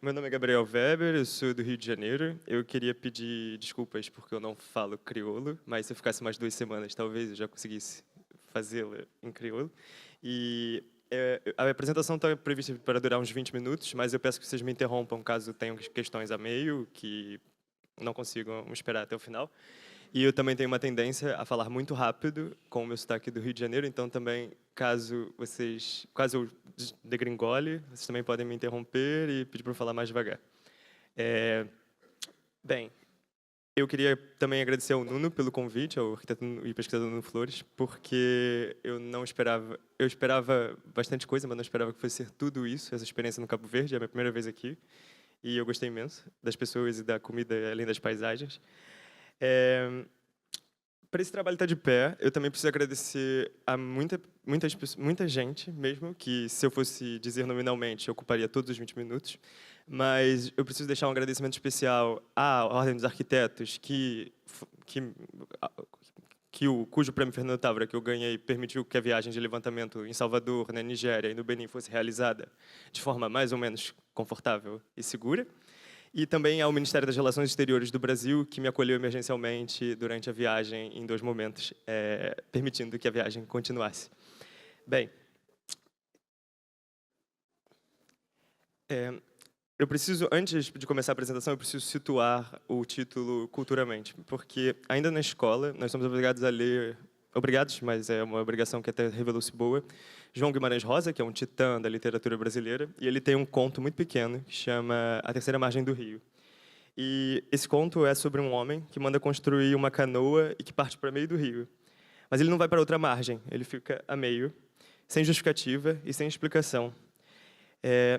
Meu nome é Gabriel Weber, eu sou do Rio de Janeiro. Eu queria pedir desculpas porque eu não falo crioulo, mas se eu ficasse mais 2 semanas, talvez eu já conseguisse fazê-la em crioulo. E a apresentação está prevista para durar uns 20 minutos, mas eu peço que vocês me interrompam caso tenham questões a meio, que não consigam esperar até o final. E eu também tenho uma tendência a falar muito rápido, com o meu sotaque do Rio de Janeiro, então também, caso eu degringole, vocês também podem me interromper e pedir para eu falar mais devagar. É, bem, eu queria também agradecer ao Nuno pelo convite, ao arquiteto e pesquisador Nuno Flores, porque eu esperava bastante coisa, mas não esperava que fosse ser tudo isso, essa experiência no Cabo Verde, é a minha primeira vez aqui, e eu gostei imenso das pessoas e da comida, além das paisagens. Para esse trabalho estar de pé, eu também preciso agradecer a muita gente mesmo, que se eu fosse dizer nominalmente, ocuparia todos os 20 minutos, mas eu preciso deixar um agradecimento especial à Ordem dos Arquitetos, cujo prêmio Fernando Távora, que eu ganhei, permitiu que a viagem de levantamento em Salvador, na Nigéria e no Benin fosse realizada de forma mais ou menos confortável e segura. E também ao Ministério das Relações Exteriores do Brasil, que me acolheu emergencialmente durante a viagem em 2 momentos, permitindo que a viagem continuasse. Bem, eu preciso, antes de começar a apresentação, eu preciso situar o título culturalmente, porque ainda na escola nós somos obrigados a ler, mas é uma obrigação que até revelou-se boa, João Guimarães Rosa, que é um titã da literatura brasileira, e ele tem um conto muito pequeno que chama A Terceira Margem do Rio. E esse conto é sobre um homem que manda construir uma canoa e que parte para o meio do rio. Mas ele não vai para outra margem, ele fica a meio, sem justificativa e sem explicação.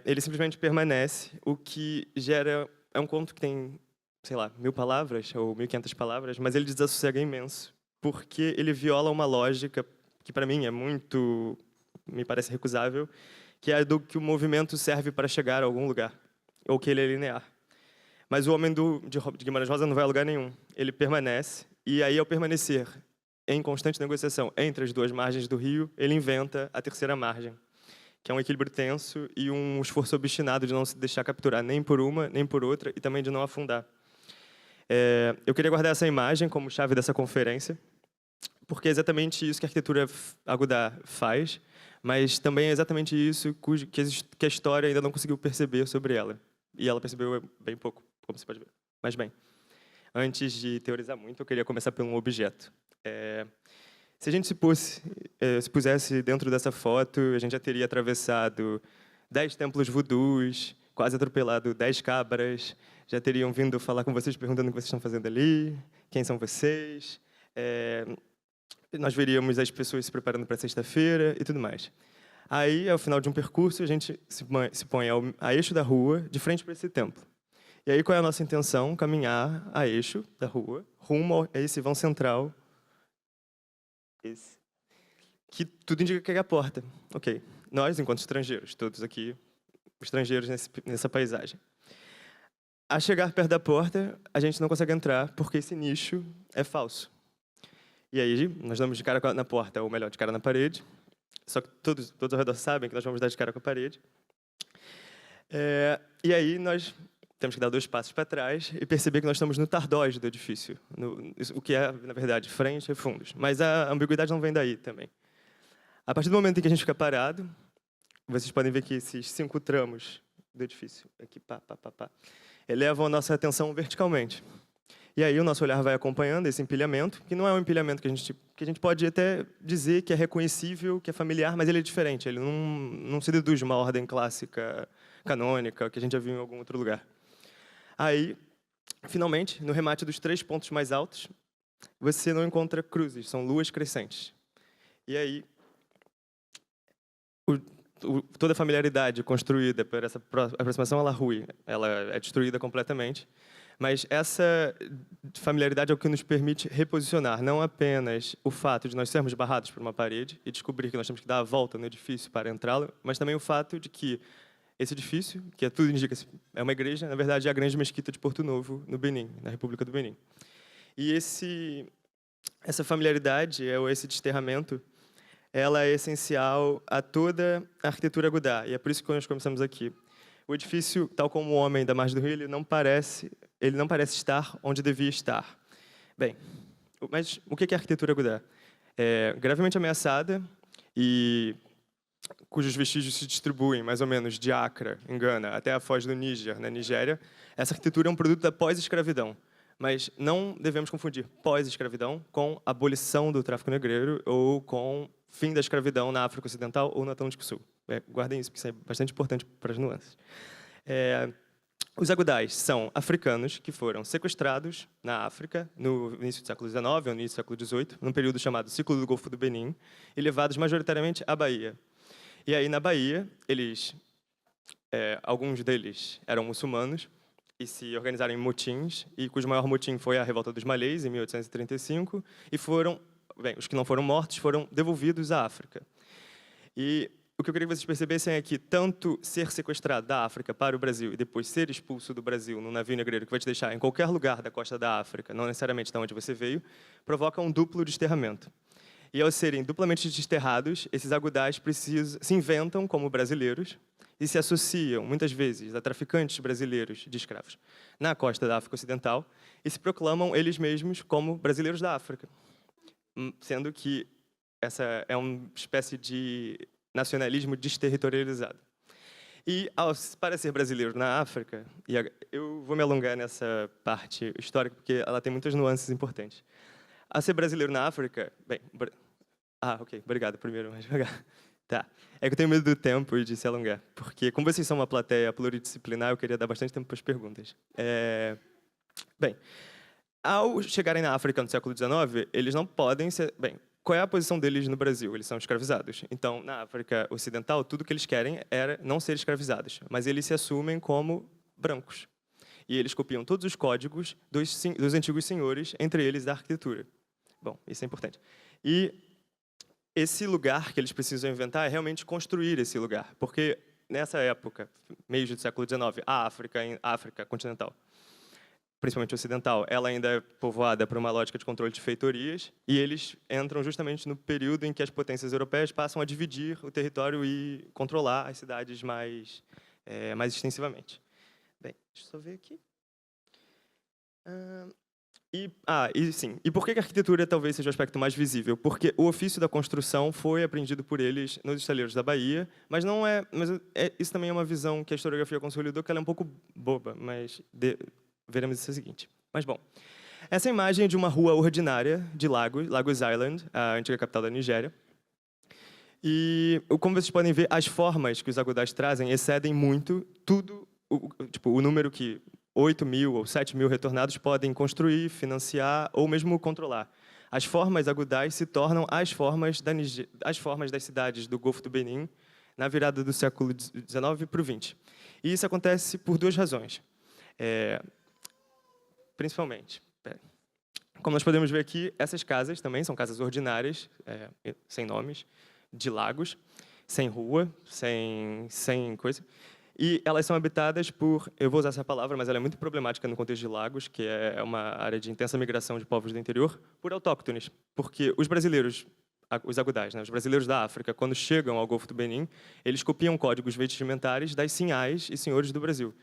Ele simplesmente permanece, o que gera... É um conto que tem, sei lá, 1000 palavras ou 1500 palavras, mas ele desassossega imenso, porque ele viola uma lógica que, para mim, me parece recusável, que é do que o movimento serve para chegar a algum lugar, ou que ele é linear. Mas o homem de Guimarães Rosa não vai a lugar nenhum. Ele permanece, e aí, ao permanecer em constante negociação entre as duas margens do rio, ele inventa a terceira margem, que é um equilíbrio tenso e um esforço obstinado de não se deixar capturar nem por uma, nem por outra, e também de não afundar. Eu queria guardar essa imagem como chave dessa conferência, porque é exatamente isso que a arquitetura aguda faz, mas também é exatamente isso que a história ainda não conseguiu perceber sobre ela. E ela percebeu bem pouco, como você pode ver. Mas, bem, antes de teorizar muito, eu queria começar por um objeto. Se a gente se pusesse dentro dessa foto, a gente já teria atravessado 10 templos vudus, quase atropelado 10 cabras, já teriam vindo falar com vocês, perguntando o que vocês estão fazendo ali, quem são vocês. Nós veríamos as pessoas se preparando para sexta-feira e tudo mais. Aí, ao final de um percurso, a gente se põe a eixo da rua, de frente para esse templo. E aí, qual é a nossa intenção? Caminhar a eixo da rua, rumo a esse vão central, que tudo indica que é a porta. Ok. Nós, enquanto estrangeiros, todos aqui, estrangeiros nessa paisagem. A chegar perto da porta, a gente não consegue entrar, porque esse nicho é falso. E aí, nós damos de cara na porta, ou melhor, de cara na parede. Só que todos ao redor sabem que nós vamos dar de cara com a parede. E aí, nós temos que dar 2 passos para trás e perceber que nós estamos no tardós do edifício. O que é, na verdade, frente e fundos. Mas a ambiguidade não vem daí também. A partir do momento em que a gente fica parado, vocês podem ver que esses 5 tramos do edifício, aqui, elevam a nossa atenção verticalmente. E aí o nosso olhar vai acompanhando esse empilhamento, que não é um empilhamento que a gente pode até dizer que é reconhecível, que é familiar, mas ele é diferente. Ele não se deduz de uma ordem clássica, canônica, que a gente já viu em algum outro lugar. Aí, finalmente, no remate dos 3 pontos mais altos, você não encontra cruzes, são luas crescentes. E aí, toda a familiaridade construída por essa aproximação, ela rui, ela é destruída completamente. Mas essa familiaridade é o que nos permite reposicionar, não apenas o fato de nós sermos barrados por uma parede e descobrir que nós temos que dar a volta no edifício para entrá-lo, mas também o fato de que esse edifício, que tudo indica é uma igreja, na verdade é a grande mesquita de Porto Novo, no Benin, na República do Benin. E essa familiaridade, ou esse desterramento, ela é essencial a toda a arquitetura Godard, e é por isso que nós começamos aqui. O edifício, tal como o homem da margem do rio, ele não parece estar onde devia estar. Bem, mas o que é a arquitetura Godard? É gravemente ameaçada e cujos vestígios se distribuem mais ou menos de Accra, em Gana, até a foz do Níger, na Nigéria. Essa arquitetura é um produto da pós-escravidão, mas não devemos confundir pós-escravidão com abolição do tráfico negreiro ou com fim da escravidão na África Ocidental ou no Atlântico Sul. Guardem isso, porque isso é bastante importante para as nuances. Os agudais são africanos que foram sequestrados na África no início do século XIX ou no início do século XVIII, num período chamado Ciclo do Golfo do Benin, e levados majoritariamente à Bahia. E aí, na Bahia, alguns deles eram muçulmanos e se organizaram em motins, e cujo maior motim foi a Revolta dos Malês, em 1835, e os que não foram mortos foram devolvidos à África. E o que eu queria que vocês percebessem é que tanto ser sequestrado da África para o Brasil e depois ser expulso do Brasil num navio negreiro que vai te deixar em qualquer lugar da costa da África, não necessariamente de onde você veio, provoca um duplo desterramento. E ao serem duplamente desterrados, esses agudais se inventam como brasileiros e se associam, muitas vezes, a traficantes brasileiros de escravos na costa da África Ocidental e se proclamam eles mesmos como brasileiros da África, sendo que essa é uma espécie de nacionalismo desterritorializado. E, para ser brasileiro na África, e eu vou me alongar nessa parte histórica, porque ela tem muitas nuances importantes. A ser brasileiro na África... Bem, ok, obrigado primeiro, mas devagar. Tá. É que eu tenho medo do tempo e de se alongar, porque como vocês são uma plateia pluridisciplinar, eu queria dar bastante tempo para as perguntas. Bem, ao chegarem na África no século XIX, eles não podem ser... Bem, qual é a posição deles no Brasil? Eles são escravizados. Então, na África Ocidental, tudo que eles querem era não ser escravizados, mas eles se assumem como brancos. E eles copiam todos os códigos dos antigos senhores, entre eles da arquitetura. Bom, isso é importante. E esse lugar que eles precisam inventar é realmente construir esse lugar, porque nessa época, meio do século XIX, a África continental, principalmente ocidental, ela ainda é povoada por uma lógica de controle de feitorias, e eles entram justamente no período em que as potências europeias passam a dividir o território e controlar as cidades mais extensivamente. Bem, deixa eu só ver aqui. E por que a arquitetura talvez seja o aspecto mais visível? Porque o ofício da construção foi aprendido por eles nos estaleiros da Bahia, mas não é, isso também é uma visão que a historiografia consolidou, que ela é um pouco boba, mas veremos isso o seguinte. Mas bom, essa imagem é de uma rua ordinária de Lagos Island, a antiga capital da Nigéria. E como vocês podem ver, as formas que os agudais trazem excedem muito o número que 8.000 ou 7.000 retornados podem construir, financiar ou mesmo controlar. As formas agudais se tornam as formas das cidades do Golfo do Benin na virada do século XIX para o XX. E isso acontece por duas razões. Principalmente, como nós podemos ver aqui, essas casas também são casas ordinárias, sem nomes, de lagos, sem rua, sem coisa. E elas são habitadas por, eu vou usar essa palavra, mas ela é muito problemática no contexto de Lagos, que é uma área de intensa migração de povos do interior, por autóctones. Porque os brasileiros, os agudais, os brasileiros da África, quando chegam ao Golfo do Benin, eles copiam códigos vestimentares das sinhais e senhores do Brasil.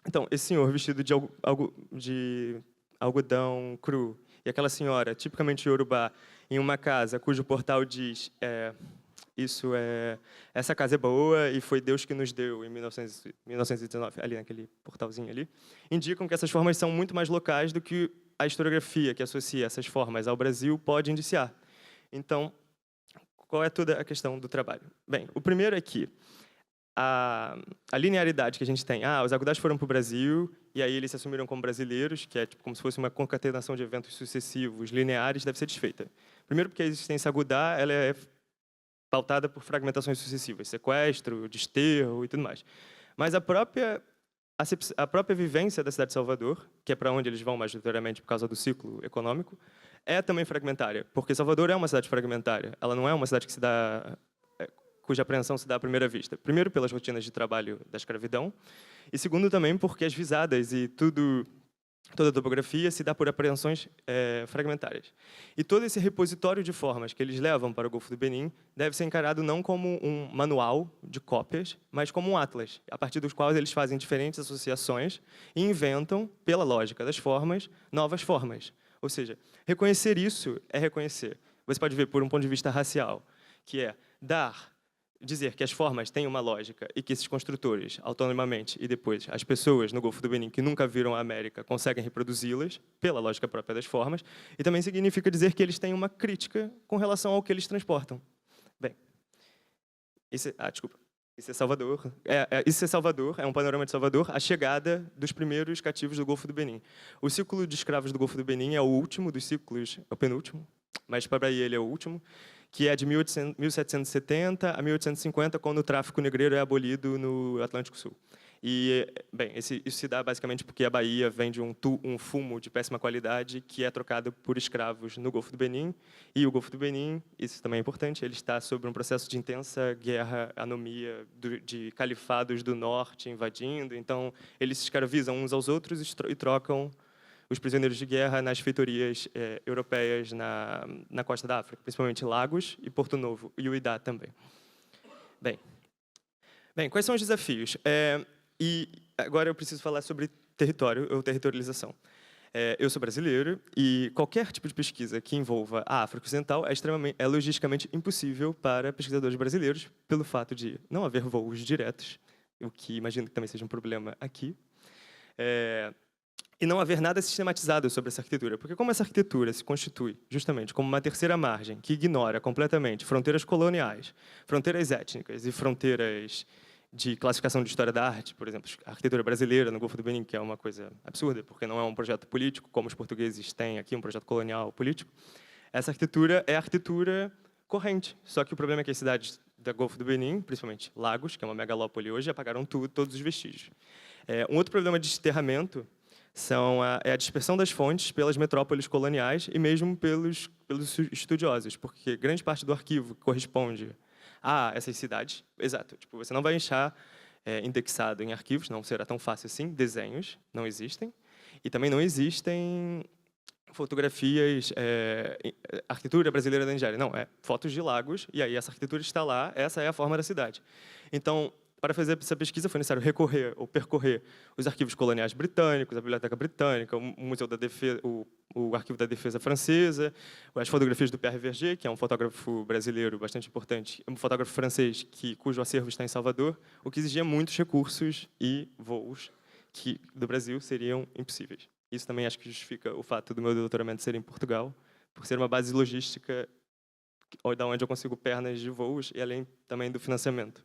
Então, esse senhor vestido de algodão cru e aquela senhora, tipicamente iorubá, em uma casa cujo portal diz... essa casa é boa e foi Deus que nos deu em 1919, ali naquele portalzinho ali, indicam que essas formas são muito mais locais do que a historiografia que associa essas formas ao Brasil pode indiciar. Então, qual é toda a questão do trabalho? Bem, o primeiro é que a linearidade que a gente tem, os agudais foram para o Brasil e aí eles se assumiram como brasileiros, que é como se fosse uma concatenação de eventos sucessivos, lineares, deve ser desfeita. Primeiro porque a existência agudá, ela é pautada por fragmentações sucessivas, sequestro, desterro e tudo mais. Mas a própria vivência da cidade de Salvador, que é para onde eles vão majoritariamente por causa do ciclo econômico, é também fragmentária, porque Salvador é uma cidade fragmentária. Ela não é uma cidade cuja apreensão se dá à primeira vista. Primeiro, pelas rotinas de trabalho da escravidão, e segundo, também porque as visadas e tudo Toda a topografia se dá por apreensões fragmentárias. E todo esse repositório de formas que eles levam para o Golfo do Benin deve ser encarado não como um manual de cópias, mas como um atlas, a partir dos quais eles fazem diferentes associações e inventam, pela lógica das formas, novas formas. Ou seja, reconhecer isso é reconhecer. Você pode ver por um ponto de vista racial, que é dizer que as formas têm uma lógica e que esses construtores, autonomamente, e depois as pessoas no Golfo do Benin que nunca viram a América conseguem reproduzi-las pela lógica própria das formas, e também significa dizer que eles têm uma crítica com relação ao que eles transportam. Bem, desculpa. Isso é Salvador. Isso é Salvador, é um panorama de Salvador, a chegada dos primeiros cativos do Golfo do Benin. O ciclo de escravos do Golfo do Benin é o último dos ciclos, é o penúltimo, mas para a Bahia ele é o último, que é de 1770 a 1850, quando o tráfico negreiro é abolido no Atlântico Sul. E, bem, isso se dá basicamente porque a Bahia vende um fumo de péssima qualidade que é trocado por escravos no Golfo do Benin. E o Golfo do Benin, isso também é importante, ele está sob um processo de intensa guerra, anomia, de califados do norte invadindo. Então, eles se escravizam uns aos outros e trocam os prisioneiros de guerra nas feitorias europeias na costa da África, principalmente Lagos e Porto Novo, e Uidá também. Bem, quais são os desafios? E agora eu preciso falar sobre território ou territorialização. Eu sou brasileiro e qualquer tipo de pesquisa que envolva a África Ocidental é logisticamente impossível para pesquisadores brasileiros pelo fato de não haver voos diretos, o que imagino que também seja um problema aqui. E não haver nada sistematizado sobre essa arquitetura. Porque como essa arquitetura se constitui justamente como uma terceira margem que ignora completamente fronteiras coloniais, fronteiras étnicas e fronteiras de classificação de história da arte, por exemplo, a arquitetura brasileira no Golfo do Benin, que é uma coisa absurda, porque não é um projeto político, como os portugueses têm aqui, um projeto colonial político. Essa arquitetura é a arquitetura corrente. Só que o problema é que as cidades do Golfo do Benin, principalmente Lagos, que é uma megalópole hoje, apagaram todos os vestígios. Um outro problema de desterramento é a dispersão das fontes pelas metrópoles coloniais e mesmo pelos estudiosos, porque grande parte do arquivo corresponde a essas cidades. Exato, tipo, você não vai achar indexado em arquivos, não será tão fácil assim, desenhos não existem, e também não existem fotografias, arquitetura brasileira da Nigéria. Não, fotos de lagos, e aí essa arquitetura está lá, essa é a forma da cidade. Então, para fazer essa pesquisa, foi necessário recorrer ou percorrer os arquivos coloniais britânicos, a Biblioteca Britânica, o Museu da Defesa, o Arquivo da Defesa Francesa, as fotografias do Pierre Verger, que é um fotógrafo brasileiro bastante importante, um fotógrafo francês cujo acervo está em Salvador, o que exigia muitos recursos e voos que do Brasil seriam impossíveis. Isso também acho que justifica o fato do meu doutoramento ser em Portugal, por ser uma base logística da onde eu consigo pernas de voos e além também do financiamento.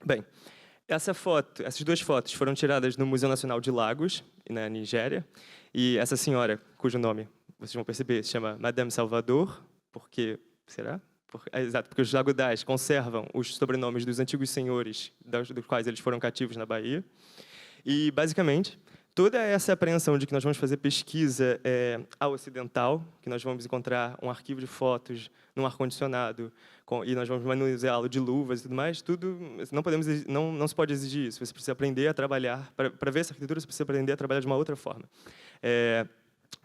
Bem, essas duas fotos foram tiradas no Museu Nacional de Lagos, na Nigéria, e essa senhora, cujo nome vocês vão perceber, se chama Madame Salvador, será? Exato, porque os Jagudás conservam os sobrenomes dos antigos senhores dos quais eles foram cativos na Bahia. E, basicamente, toda essa apreensão de que nós vamos fazer pesquisa ocidental, que nós vamos encontrar um arquivo de fotos num ar-condicionado e nós vamos manuseá-lo de luvas e tudo mais, não se pode exigir isso. Você precisa aprender a trabalhar, para ver essa arquitetura, você precisa aprender a trabalhar de uma outra forma.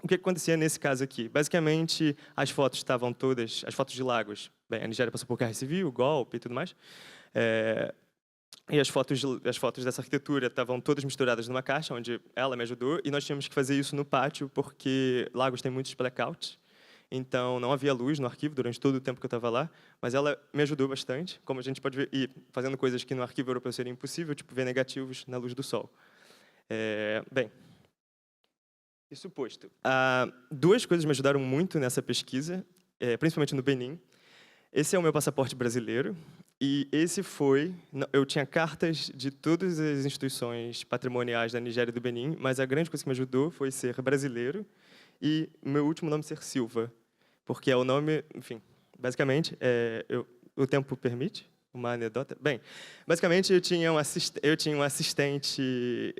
O que acontecia nesse caso aqui? Basicamente, as fotos estavam todas, as fotos de Lagos, bem, a Nigéria passou por guerra civil, golpe e tudo mais, e as fotos dessa arquitetura estavam todas misturadas numa caixa, onde ela me ajudou, e nós tínhamos que fazer isso no pátio, porque Lagos tem muitos blackouts, então não havia luz no arquivo durante todo o tempo que eu estava lá, mas ela me ajudou bastante, como a gente pode ver, e fazendo coisas que no arquivo europeu seria impossível, tipo ver negativos na luz do sol. Bem, isso posto. Duas coisas me ajudaram muito nessa pesquisa, principalmente no Benin. Esse é o meu passaporte brasileiro, e eu tinha cartas de todas as instituições patrimoniais da Nigéria e do Benin, mas a grande coisa que me ajudou foi ser brasileiro e meu último nome ser Silva, porque é o nome, enfim, basicamente, o tempo permite uma anedota. Bem, basicamente eu tinha um assistente.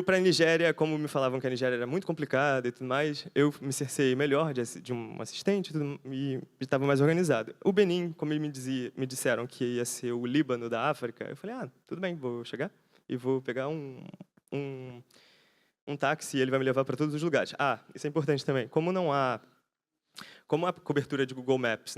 Para a Nigéria, como me falavam que a Nigéria era muito complicada e tudo mais, eu me cercei melhor de um assistente e estava mais organizado. O Benin, como me disseram que ia ser o Líbano da África, eu falei, tudo bem, vou chegar e vou pegar um um táxi e ele vai me levar para todos os lugares. Isso é importante também. Como a cobertura de Google Maps,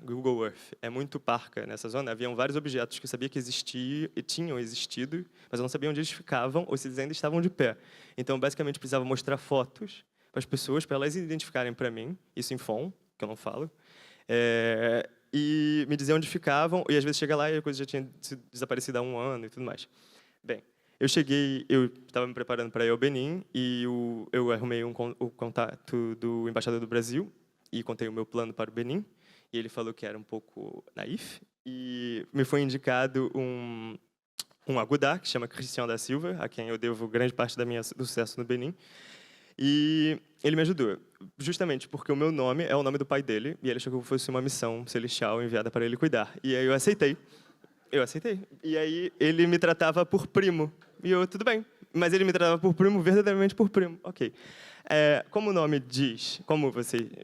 Google Earth, é muito parca nessa zona, haviam vários objetos que eu sabia que existiam e tinham existido, mas eu não sabia onde eles ficavam ou se eles ainda estavam de pé. Então, basicamente, eu precisava mostrar fotos para as pessoas, para elas identificarem para mim, isso em phone, que eu não falo, e me dizer onde ficavam, e às vezes chega lá e a coisa já tinha desaparecido há 1 ano e tudo mais. Bem, eu estava me preparando para ir ao Benin, e eu arrumei o contato do embaixador do Brasil, e contei o meu plano para o Benin, e ele falou que era um pouco naif, e me foi indicado um agudá, que chama Cristian da Silva, a quem eu devo grande parte do sucesso no Benin, e ele me ajudou, justamente porque o meu nome é o nome do pai dele, e ele achou que fosse uma missão celestial enviada para ele cuidar. E aí eu aceitei. E aí ele me tratava por primo, e eu, tudo bem. Mas ele me tratava por primo, verdadeiramente por primo. Ok. Como o nome diz,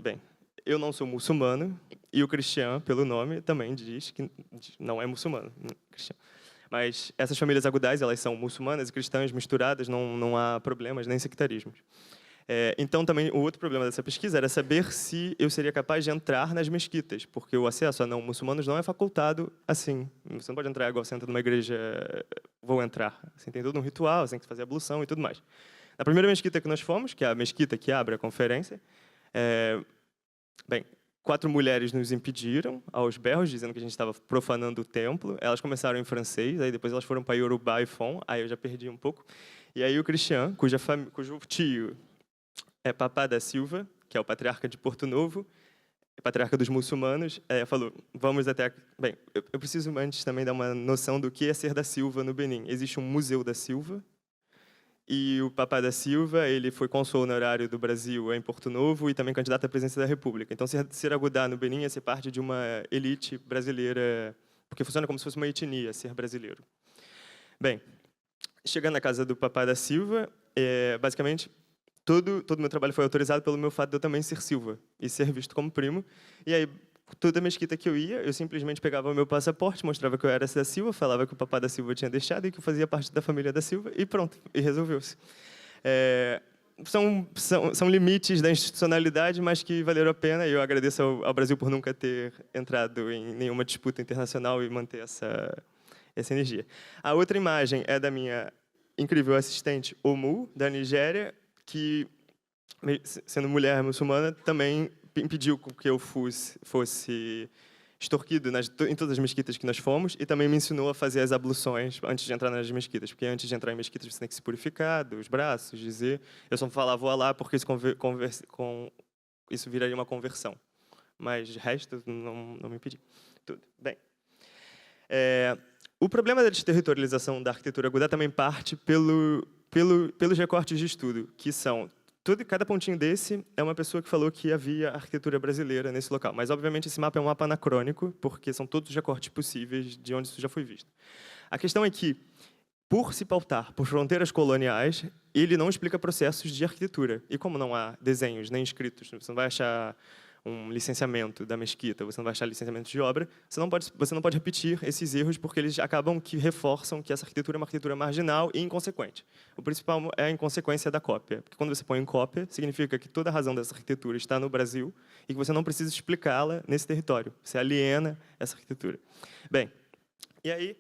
bem, eu não sou muçulmano, e o Cristian, pelo nome, também diz que não é muçulmano, Cristian. Mas essas famílias agudais, elas são muçulmanas e cristãs misturadas, não há problemas, nem sectarismos. Então, também, o outro problema dessa pesquisa era saber se eu seria capaz de entrar nas mesquitas, porque o acesso a não-muçulmanos não é facultado assim. Você não pode entrar igual você entra numa igreja, vou entrar. Assim, tem todo um ritual, você tem que fazer ablução e tudo mais. Na primeira mesquita que nós fomos, que é a mesquita que abre a conferência, bem, 4 mulheres nos impediram, aos berros, dizendo que a gente estava profanando o templo. Elas começaram em francês, aí depois elas foram para Yorubá e Fon, aí eu já perdi um pouco. E aí o Cristian, cujo tio é Papá da Silva, que é o patriarca de Porto Novo, patriarca dos muçulmanos, falou, vamos até... Bem, eu preciso antes também dar uma noção do que é ser da Silva no Benin. Existe um Museu da Silva, e o Papá da Silva, ele foi cônsul honorário do Brasil em Porto Novo e também candidato à presidência da República. Então, ser agudá no Benin é ser parte de uma elite brasileira, porque funciona como se fosse uma etnia, ser brasileiro. Bem, chegando na casa do Papá da Silva, basicamente, todo o meu trabalho foi autorizado pelo meu fato de eu também ser Silva e ser visto como primo. E aí, toda mesquita que eu ia, eu simplesmente pegava o meu passaporte, mostrava que eu era da Silva, falava que o Papá da Silva tinha deixado e que eu fazia parte da família da Silva, e pronto, e resolveu-se. São limites da institucionalidade, mas que valeram a pena, e eu agradeço ao Brasil por nunca ter entrado em nenhuma disputa internacional e manter essa energia. A outra imagem é da minha incrível assistente, Omu, da Nigéria, que, sendo mulher muçulmana, também impediu que eu fosse extorquido em todas as mesquitas que nós fomos, e também me ensinou a fazer as abluções antes de entrar nas mesquitas, porque antes de entrar em mesquitas você tem que se purificar dos braços, dizer... Eu só falava Alá porque isso viraria uma conversão. Mas, de resto, não me impedi. Tudo. Bem, o problema da desterritorialização da arquitetura agudá também parte pelos recortes de estudo, que são... Cada pontinho desse é uma pessoa que falou que havia arquitetura brasileira nesse local. Mas, obviamente, esse mapa é um mapa anacrônico, porque são todos os recortes possíveis de onde isso já foi visto. A questão é que, por se pautar por fronteiras coloniais, ele não explica processos de arquitetura. E como não há desenhos nem escritos, você não vai achar um licenciamento da mesquita, você não vai achar licenciamento de obra, você não pode repetir esses erros porque eles acabam que reforçam que essa arquitetura é uma arquitetura marginal e inconsequente. O principal é a inconsequência da cópia, porque quando você põe em cópia, significa que toda a razão dessa arquitetura está no Brasil e que você não precisa explicá-la nesse território. Você aliena essa arquitetura. Bem, e aí,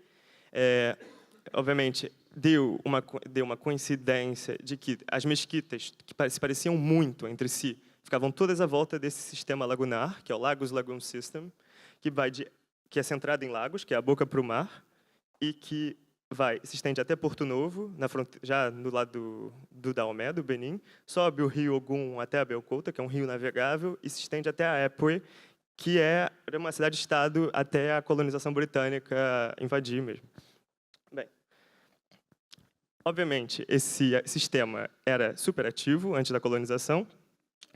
obviamente, deu uma coincidência de que as mesquitas, que se pareciam muito entre si, ficavam todas à volta desse sistema lagunar, que é o Lagos Lagoon System, que é centrado em lagos, que é a boca para o mar, e que se estende até Porto Novo, já no lado do Daomé, do Benin, sobe o rio Ogum até a Belcouta, que é um rio navegável, e se estende até a Épure, que é uma cidade-estado até a colonização britânica invadir mesmo. Bem, obviamente, esse sistema era superativo antes da colonização,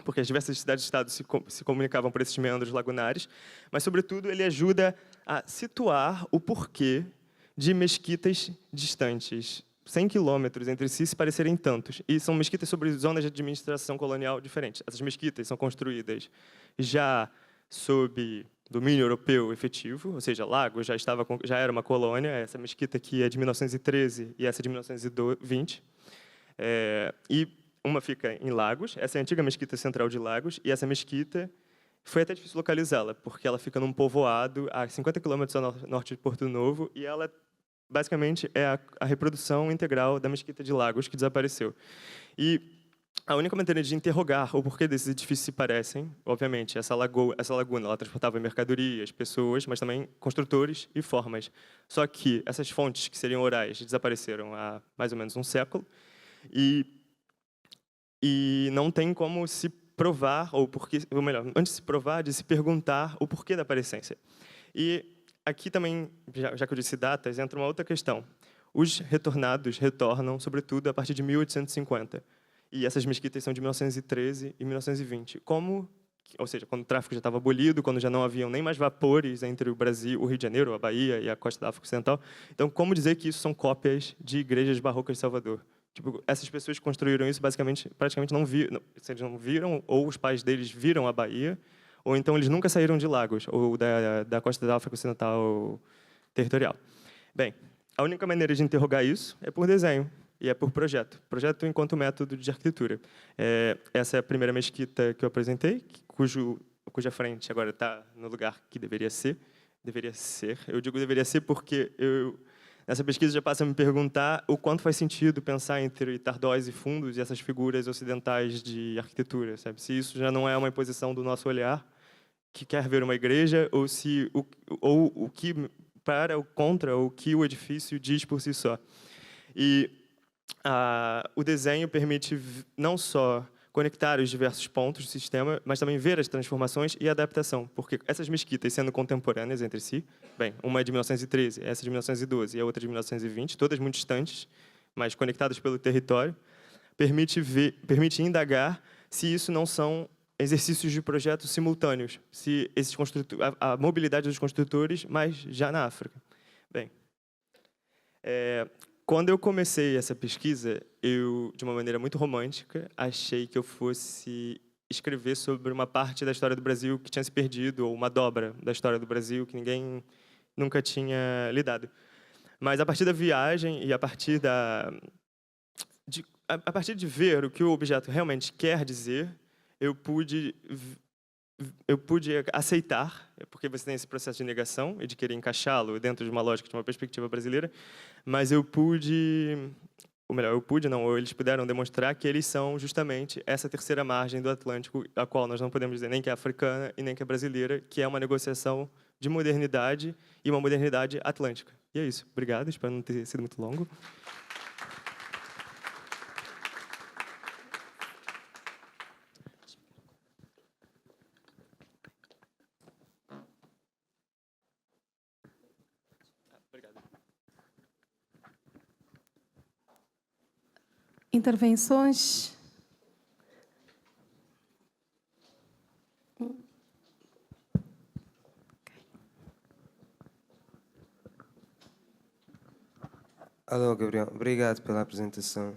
porque as diversas cidades-estado se comunicavam por esses meandros lagunares, mas, sobretudo, ele ajuda a situar o porquê de mesquitas distantes, 100 quilômetros entre si, se parecerem tantos. E são mesquitas sobre zonas de administração colonial diferentes. Essas mesquitas são construídas já sob domínio europeu efetivo, ou seja, Lagos já era uma colônia. Essa mesquita aqui é de 1913 e essa é de 1920. E uma fica em Lagos, essa é a antiga mesquita central de Lagos, e essa mesquita foi até difícil localizá-la, porque ela fica num povoado a 50 quilômetros ao norte de Porto Novo, e ela basicamente é a reprodução integral da mesquita de Lagos, que desapareceu. E a única maneira de interrogar o porquê desses edifícios se parecem, obviamente, essa laguna, ela transportava mercadorias, pessoas, mas também construtores e formas. Só que essas fontes, que seriam orais, desapareceram há mais ou menos um século, e não tem como se provar, ou melhor, antes de se provar, de se perguntar o porquê da aparência. E aqui também, já que eu disse datas, entra uma outra questão. Os retornados retornam, sobretudo, a partir de 1850. E essas mesquitas são de 1913 e 1920. Ou seja, quando o tráfico já estava abolido, quando já não haviam nem mais vapores entre o Brasil, o Rio de Janeiro, a Bahia e a costa da África Ocidental. Então, como dizer que isso são cópias de igrejas barrocas de Salvador? Tipo, essas pessoas que construíram isso, praticamente não viram, ou os pais deles viram a Bahia, ou então eles nunca saíram de Lagos, ou da costa da África Ocidental territorial. Bem, a única maneira de interrogar isso é por desenho. E é por projeto. Projeto enquanto método de arquitetura. Essa é a primeira mesquita que eu apresentei, cuja frente agora está no lugar que deveria ser. Deveria ser. Eu digo deveria ser porque nessa pesquisa já passa a me perguntar o quanto faz sentido pensar entre Tardós e Fundos e essas figuras ocidentais de arquitetura. Sabe? Se isso já não é uma imposição do nosso olhar, que quer ver uma igreja, ou o que para ou contra o que o edifício diz por si só. E o desenho permite não só conectar os diversos pontos do sistema, mas também ver as transformações e adaptação, porque essas mesquitas, sendo contemporâneas entre si, bem, uma é de 1913, essa de 1912 e a outra de 1920, todas muito distantes, mas conectadas pelo território, permite indagar se isso não são exercícios de projetos simultâneos, se a mobilidade dos construtores, mas já na África. Bem, quando eu comecei essa pesquisa, eu, de uma maneira muito romântica, achei que eu fosse escrever sobre uma parte da história do Brasil que tinha se perdido, ou uma dobra da história do Brasil que ninguém nunca tinha lidado. Mas a partir da viagem e a partir de ver o que o objeto realmente quer dizer, eu pude aceitar, porque você tem esse processo de negação e de querer encaixá-lo dentro de uma lógica, de uma perspectiva brasileira, mas ou eles puderam demonstrar que eles são justamente essa terceira margem do Atlântico, a qual nós não podemos dizer nem que é africana e nem que é brasileira, que é uma negociação de modernidade e uma modernidade atlântica. E é isso. Obrigado, espero não ter sido muito longo. Intervenções? Alô, Gabriel. Obrigado pela apresentação.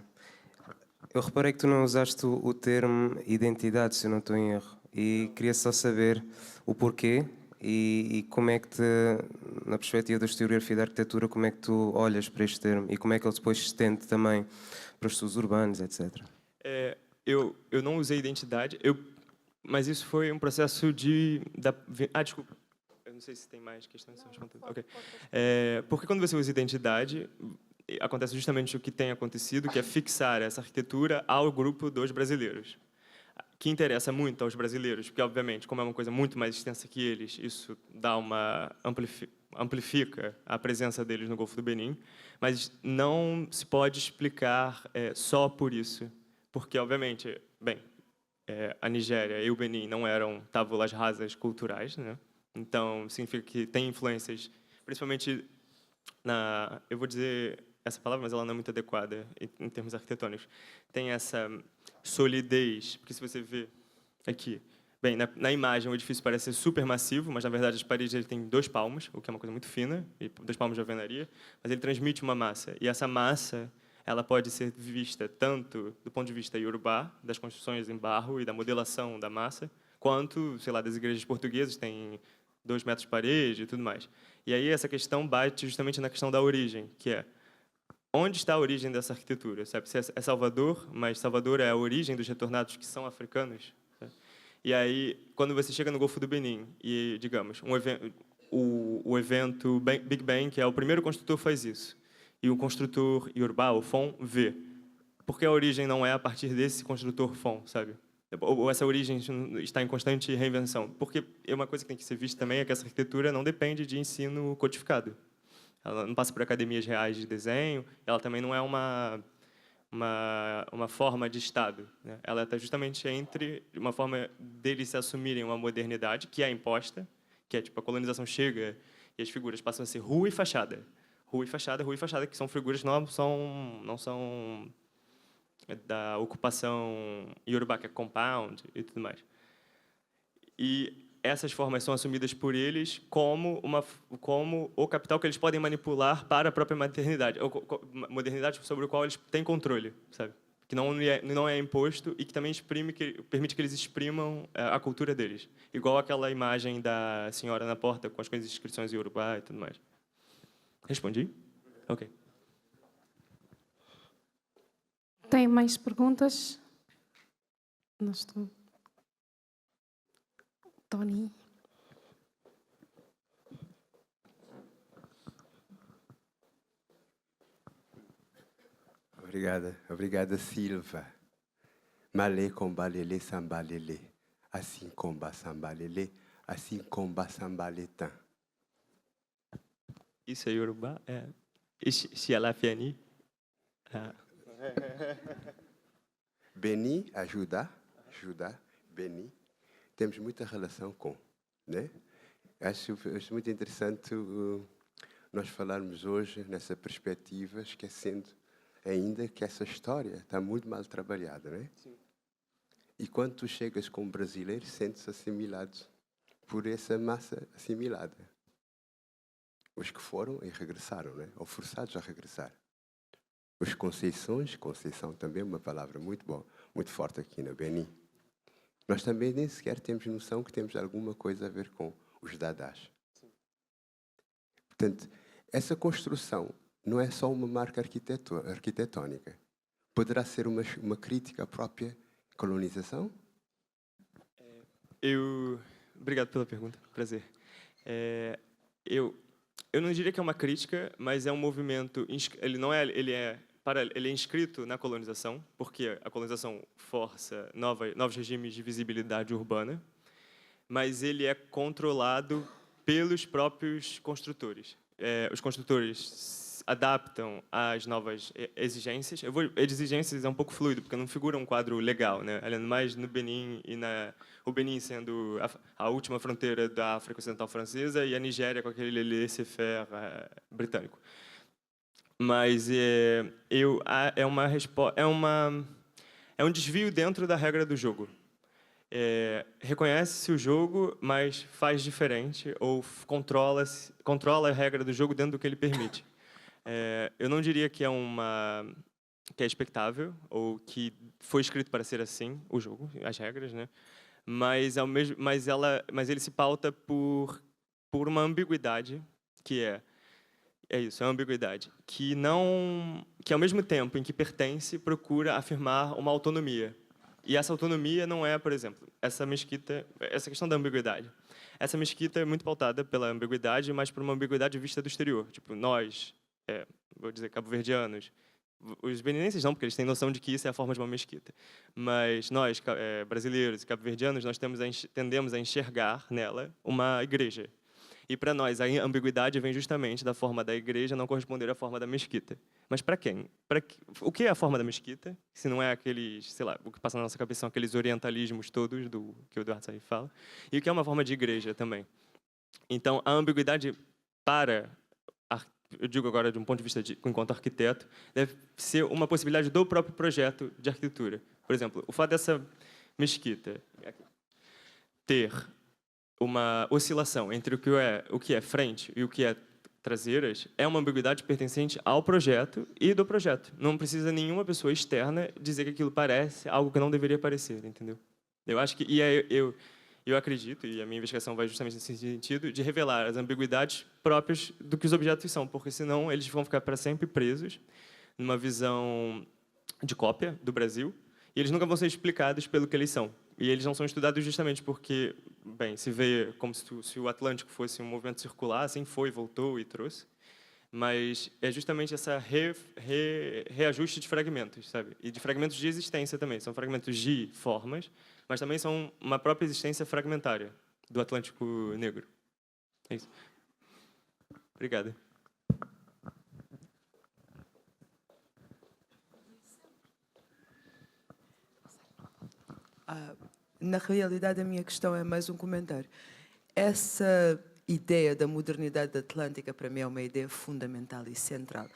Eu reparei que tu não usaste o termo identidade, se eu não estou em erro. E queria só saber o porquê e como é que, na perspectiva da historiografia da arquitetura, como é que tu olhas para este termo e como é que ele depois se estende também para os estudos urbanos, etc. Eu não usei identidade, mas isso foi um processo desculpa. Eu não sei se tem mais questões. Okay. Porque quando você usa identidade, acontece justamente o que tem acontecido, que é fixar essa arquitetura ao grupo dos brasileiros, que interessa muito aos brasileiros, porque, obviamente, como é uma coisa muito mais extensa que eles, isso dá amplifica a presença deles no Golfo do Benin, mas não se pode explicar só por isso, porque, obviamente, a Nigéria e o Benin não eram tábulas rasas culturais, né? Então, significa que tem influências, principalmente eu vou dizer essa palavra, mas ela não é muito adequada em termos arquitetônicos. Tem essa solidez, porque se você vê aqui, na imagem o edifício parece ser super massivo, mas na verdade as paredes ele tem 2 palmos, o que é uma coisa muito fina, e 2 palmos de alvenaria, mas ele transmite uma massa, e essa massa ela pode ser vista tanto do ponto de vista iorubá, das construções em barro e da modelação da massa, quanto, sei lá, das igrejas portuguesas, tem 2 metros de parede e tudo mais. E aí essa questão bate justamente na questão da origem, que é onde está a origem dessa arquitetura? Sabe? Se é Salvador, mas Salvador é a origem dos retornados que são africanos. Sabe? E aí, quando você chega no Golfo do Benin e, digamos, o evento Big Bang, que é o primeiro construtor, faz isso. E o construtor Yorubá, o Fon, vê. Por que a origem não é a partir desse construtor Fon, sabe? Ou essa origem está em constante reinvenção? Porque uma coisa que tem que ser vista também é que essa arquitetura não depende de ensino codificado. Ela não passa por academias reais de desenho, ela também não é uma forma de Estado, né? Ela está justamente entre uma forma deles se assumirem uma modernidade que é imposta, que é tipo a colonização chega e as figuras passam a ser rua e fachada. Rua e fachada, que são figuras que não são da ocupação Yorubá, que é compound e tudo mais. E essas formas são assumidas por eles como o capital que eles podem manipular para a própria modernidade sobre o qual eles têm controle, sabe? Que não é imposto e que também permite que eles exprimam a cultura deles. Igual aquela imagem da senhora na porta com as coisas de inscrições em Yorubá e tudo mais. Respondi? Ok. Tem mais perguntas? Não estou. Tony. Obrigada, Silva. Malé combalele sambalele, assim comba sambalele, assim comba sambaletã. Isso é Yorubá? É. Xialafiani? Beni, ajudar, Beni. Temos muita relação com, né? Acho muito interessante nós falarmos hoje nessa perspectiva, esquecendo ainda que essa história está muito mal trabalhada, né? Sim. E quando tu chegas como brasileiro, sentes assimilado por essa massa assimilada. Os que foram e regressaram, né? Ou forçados a regressar. Os Conceição também é uma palavra muito boa, muito forte aqui na Benin. Nós também nem sequer temos noção que temos alguma coisa a ver com os dadás. Sim. Portanto, essa construção não é só uma marca arquitetónica. Poderá ser uma crítica à própria colonização? Obrigado pela pergunta, prazer. Eu não diria que é uma crítica, mas é um movimento. Ele é inscrito na colonização, porque a colonização força novos regimes de visibilidade urbana, mas ele é controlado pelos próprios construtores. Os construtores adaptam às novas exigências. Exigências é um pouco fluido, porque não figura um quadro legal, né? Além mais no Benin o Benin sendo a última fronteira da África Ocidental Francesa e a Nigéria com aquele laissez-faire britânico. Mas é um desvio dentro da regra do jogo. Reconhece-se o jogo, mas faz diferente ou controla a regra do jogo dentro do que ele permite. Eu não diria que é expectável ou que foi escrito para ser assim o jogo, as regras, né? Mas ele se pauta por uma ambiguidade que é isso, é uma ambiguidade que ao mesmo tempo em que pertence procura afirmar uma autonomia. E essa autonomia não é, por exemplo, essa questão da ambiguidade. Essa mesquita é muito pautada pela ambiguidade, mas por uma ambiguidade vista do exterior. Tipo, nós, vou dizer, cabo-verdianos, os beninenses não, porque eles têm noção de que isso é a forma de uma mesquita. Mas nós, brasileiros e cabo-verdianos, nós tendemos a enxergar nela uma igreja. E para nós, a ambiguidade vem justamente da forma da igreja não corresponder à forma da mesquita. Mas para quem? O que é a forma da mesquita? Se não é aqueles, sei lá, o que passa na nossa cabeça são aqueles orientalismos todos que o Eduardo Said fala. E o que é uma forma de igreja também. Então, a ambiguidade eu digo agora de um ponto de vista enquanto arquiteto, deve ser uma possibilidade do próprio projeto de arquitetura. Por exemplo, o fato dessa mesquita ter uma oscilação entre o que é frente e o que é traseiras é uma ambiguidade pertencente ao projeto e do projeto. Não precisa nenhuma pessoa externa dizer que aquilo parece algo que não deveria parecer, entendeu? Eu acho que E eu acredito, e a minha investigação vai justamente nesse sentido, de revelar as ambiguidades próprias do que os objetos são, porque senão eles vão ficar para sempre presos numa visão de cópia do Brasil, e eles nunca vão ser explicados pelo que eles são. E eles não são estudados justamente porque, bem, se vê como se o Atlântico fosse um movimento circular, assim foi, voltou e trouxe, mas é justamente essa reajuste de fragmentos, sabe? E de fragmentos de existência também. São fragmentos de formas, mas também são uma própria existência fragmentária do Atlântico Negro. É isso. Obrigado. Na realidade, a minha questão é mais um comentário. Essa ideia da modernidade atlântica, para mim, é uma ideia fundamental e central.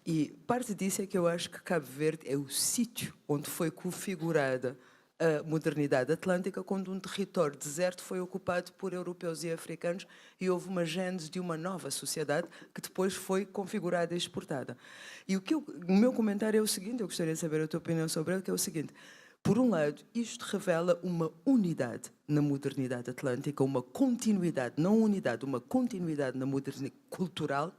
E parte disso é que eu acho que Cabo Verde é o sítio onde foi configurada a modernidade atlântica, quando um território deserto foi ocupado por europeus e africanos e houve uma gênese de uma nova sociedade que depois foi configurada e exportada. E o meu comentário é o seguinte, eu gostaria de saber a tua opinião sobre ele, que é o seguinte: por um lado, isto revela uma unidade na modernidade atlântica, uma continuidade, não unidade, uma continuidade na modernidade cultural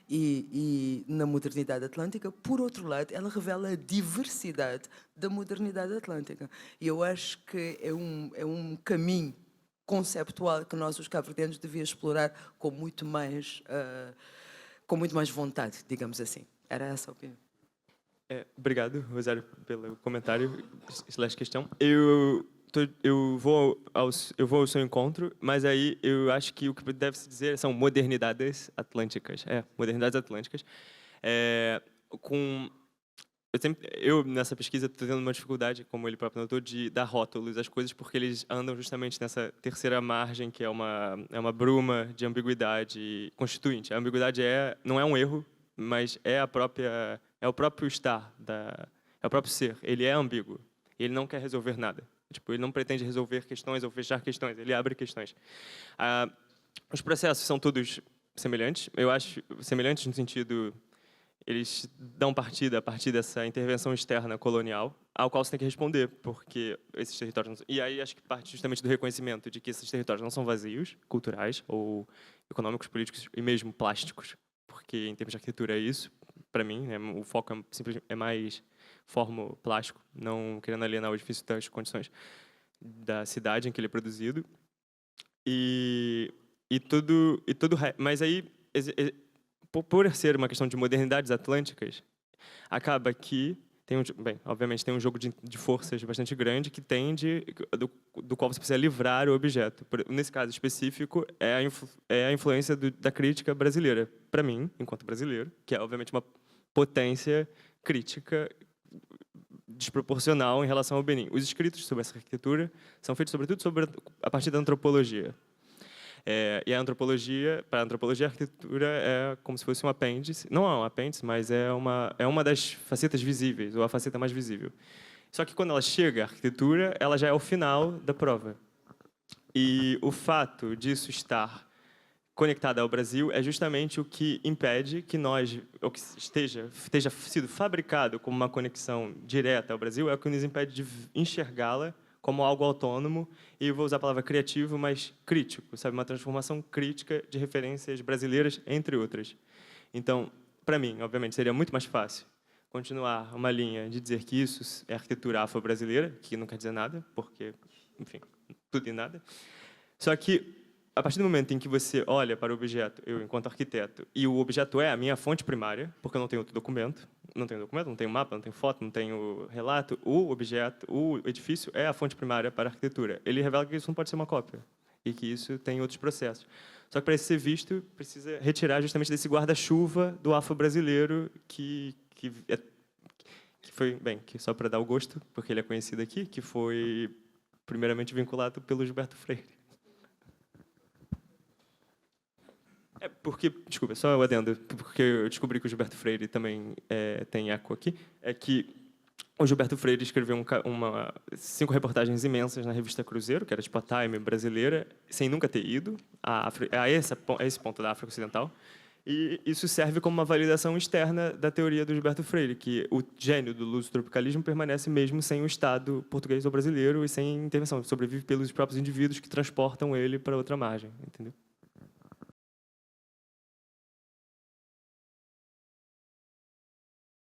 e na modernidade atlântica. Por outro lado, ela revela a diversidade da modernidade atlântica. E eu acho que é um caminho conceptual que nós, os cabo-verdianos, devíamos explorar com muito mais vontade, digamos assim. Era essa a opinião. Obrigado, Rosário, pelo comentário / questão. Eu vou ao seu encontro, mas aí eu acho que o que deve se dizer são modernidades atlânticas. Modernidades atlânticas. Eu nessa pesquisa, estou tendo uma dificuldade, como ele próprio notou, de dar rótulos às coisas, porque eles andam justamente nessa terceira margem, que é uma bruma de ambiguidade constituinte. A ambiguidade não é um erro, mas é o próprio estar, é o próprio ser. Ele é ambíguo. Ele não quer resolver nada. Tipo, ele não pretende resolver questões ou fechar questões. Ele abre questões. Os processos são todos semelhantes. Eu acho semelhantes no sentido, eles dão partida a partir dessa intervenção externa colonial, ao qual você tem que responder, porque esses territórios... E aí acho que parte justamente do reconhecimento de que esses territórios não são vazios, culturais ou econômicos, políticos e mesmo plásticos, porque em termos de arquitetura é isso. Para mim, né, o foco é mais formo plástico, não querendo alienar o edifício das condições da cidade em que ele é produzido. Mas aí, por ser uma questão de modernidades atlânticas, acaba que obviamente tem um jogo de forças bastante grande que tende do qual você precisa livrar o objeto. Nesse caso específico, é a influência da crítica brasileira, para mim, enquanto brasileiro, que é obviamente uma potência crítica desproporcional em relação ao Benin. Os escritos sobre essa arquitetura são feitos sobretudo a partir da antropologia. E a antropologia, para a antropologia, a arquitetura é como se fosse um apêndice. Não é um apêndice, mas é uma das facetas visíveis, ou a faceta mais visível. Só que quando ela chega, a arquitetura, ela já é o final da prova. E o fato disso estar conectada ao Brasil é justamente o que impede que ou que esteja sido fabricado como uma conexão direta ao Brasil, é o que nos impede de enxergá-la como algo autônomo, e vou usar a palavra criativo, mas crítico, sabe? Uma transformação crítica de referências brasileiras, entre outras. Então, para mim, obviamente, seria muito mais fácil continuar uma linha de dizer que isso é arquitetura afro-brasileira, que não quer dizer nada, porque, enfim, tudo e nada. Só que, a partir do momento em que você olha para o objeto, eu enquanto arquiteto, e o objeto é a minha fonte primária, porque eu não tenho outro documento, não tenho mapa, não tenho foto, não tenho relato, o objeto, o edifício é a fonte primária para a arquitetura. Ele revela que isso não pode ser uma cópia e que isso tem outros processos. Só que para isso ser visto, precisa retirar justamente desse guarda-chuva do afro-brasileiro que foi, que só para dar o gosto, porque ele é conhecido aqui, que foi primeiramente vinculado pelo Gilberto Freire. Desculpa, só o adendo, porque eu descobri que o Gilberto Freire também tem eco aqui, é que o Gilberto Freire escreveu 5 reportagens imensas na revista Cruzeiro, que era tipo a Time brasileira, sem nunca ter ido a esse ponto da África Ocidental. E isso serve como uma validação externa da teoria do Gilberto Freire, que o gênio do lusotropicalismo permanece mesmo sem o Estado português ou brasileiro e sem intervenção. Sobrevive pelos próprios indivíduos que transportam ele para outra margem, entendeu?